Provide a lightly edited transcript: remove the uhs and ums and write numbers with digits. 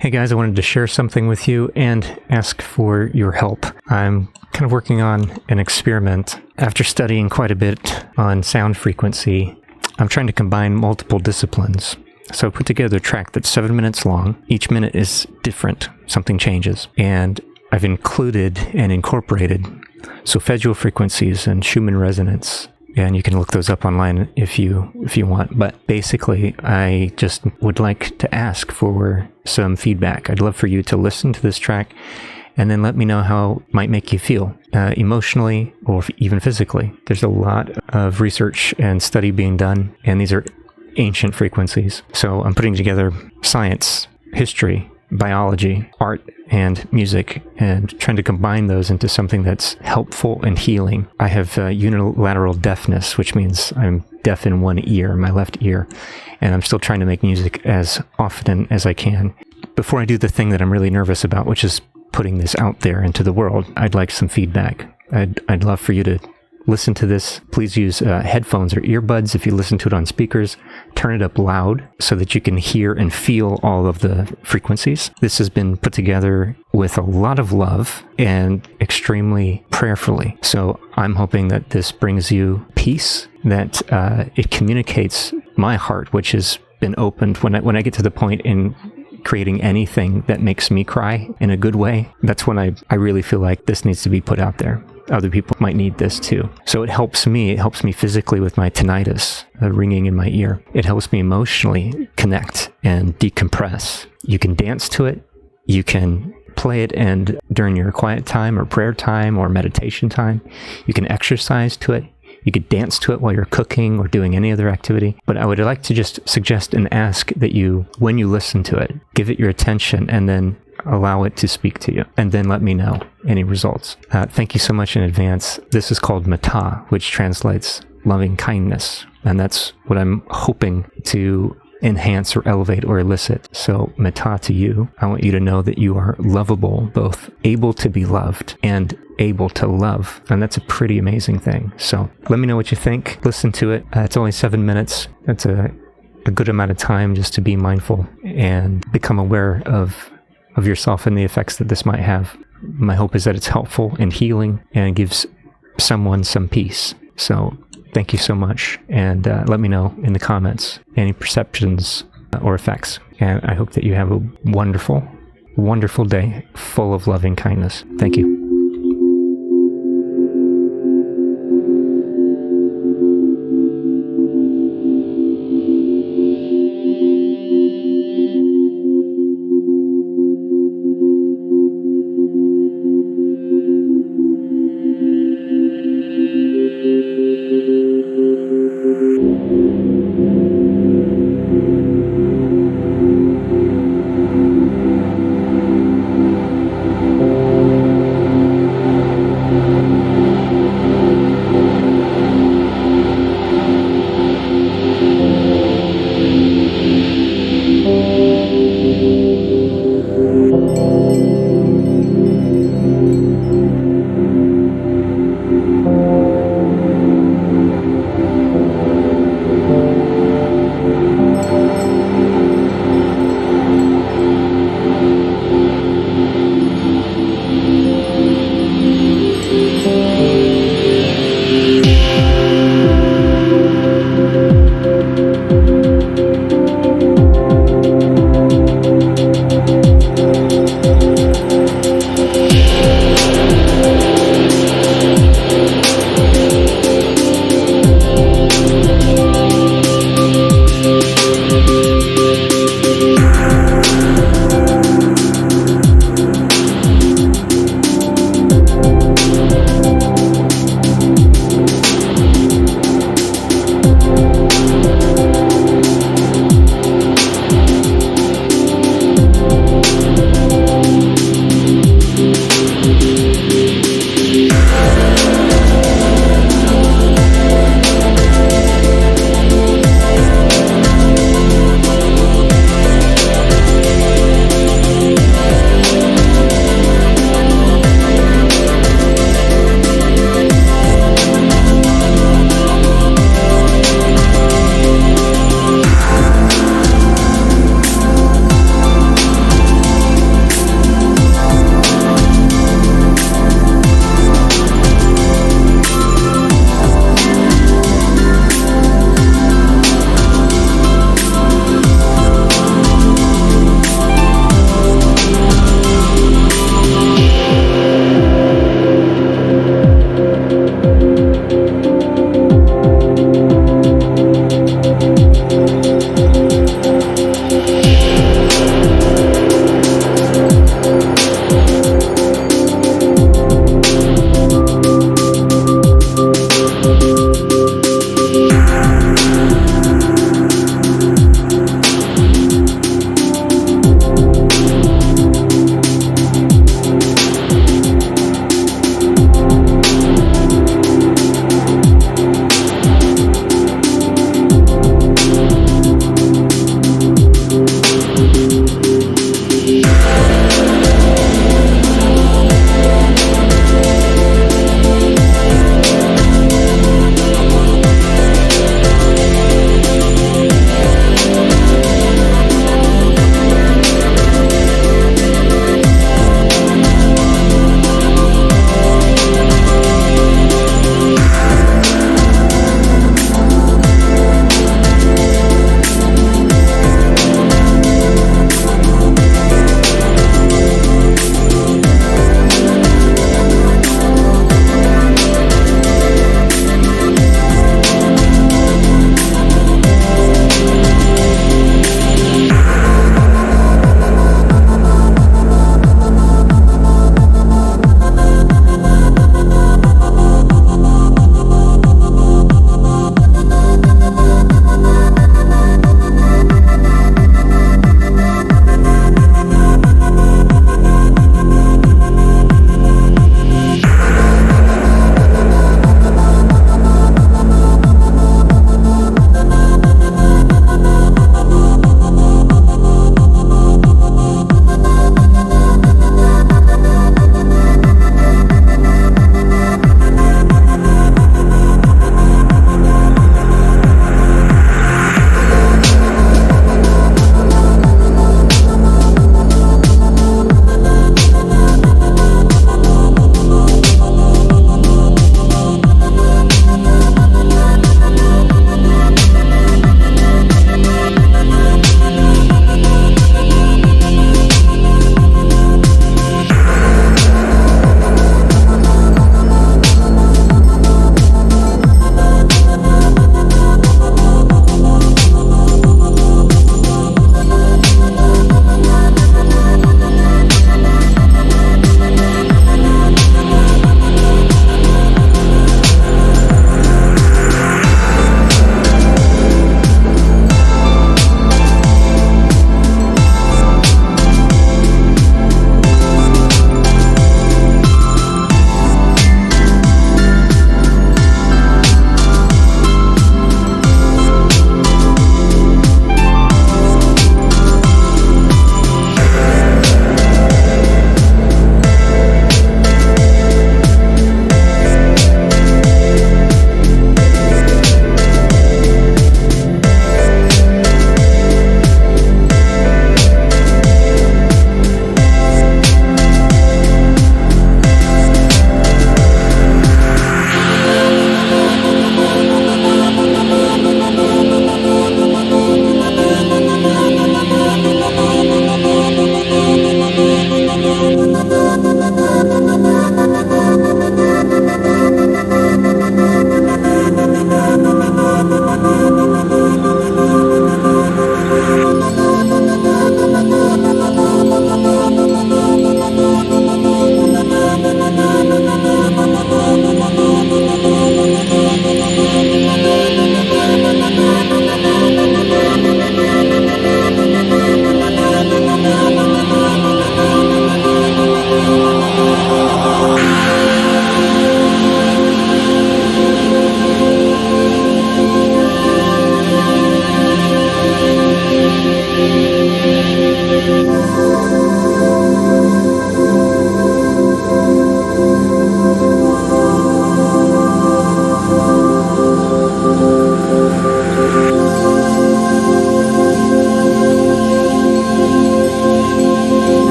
Hey guys, I wanted to share something with you and ask for your help. I'm kind of working on an experiment. After studying quite a bit on sound frequency, I'm trying to combine multiple disciplines. So I put together a track that's 7 minutes long. Each minute is different. Something changes. And I've included and incorporated solfeggio frequencies and Schumann resonance. And you can look those up online if you want. But basically, I just would like to ask for some feedback. I'd love for you to listen to this track and then let me know how it might make you feel emotionally or even physically. There's a lot of research and study being done, and these are ancient frequencies. So I'm putting together science, history, biology, art, and music, and trying to combine those into something that's helpful and healing. I have unilateral deafness, which means I'm deaf in one ear, my left ear, and I'm still trying to make music as often as I can. Before I do the thing that I'm really nervous about, which is putting this out there into the world, I'd like some feedback. I'd love for you to listen to this. Please use headphones or earbuds if you listen to it on speakers. Turn it up loud so that you can hear and feel all of the frequencies. This has been put together with a lot of love and extremely prayerfully. So I'm hoping that this brings you peace, that it communicates my heart, which has been opened. When I get to the point in creating anything that makes me cry in a good way, that's when I really feel like this needs to be put out there. Other people might need this too. So it helps me physically with my tinnitus, ringing in my ear. It helps me emotionally connect and decompress. You can dance to it. You can play it and during your quiet time or prayer time or meditation time. You can exercise to it. You could dance to it while you're cooking or doing any other activity. But I would like to just suggest and ask that you, when you listen to it, give it your attention and then allow it to speak to you, and then let me know any results. Thank you so much in advance. This is called Metta, which translates loving kindness, and that's what I'm hoping to enhance or elevate or elicit. So Metta to you, I want you to know that you are lovable, both able to be loved and able to love, and that's a pretty amazing thing. So let me know what you think. Listen to it. It's only 7 minutes. That's a good amount of time just to be mindful and become aware of yourself and the effects that this might have. My hope is that it's helpful and healing and gives someone some peace. So thank you so much, and let me know in the comments any perceptions or effects. And I hope that you have a wonderful, wonderful day full of loving kindness. Thank you.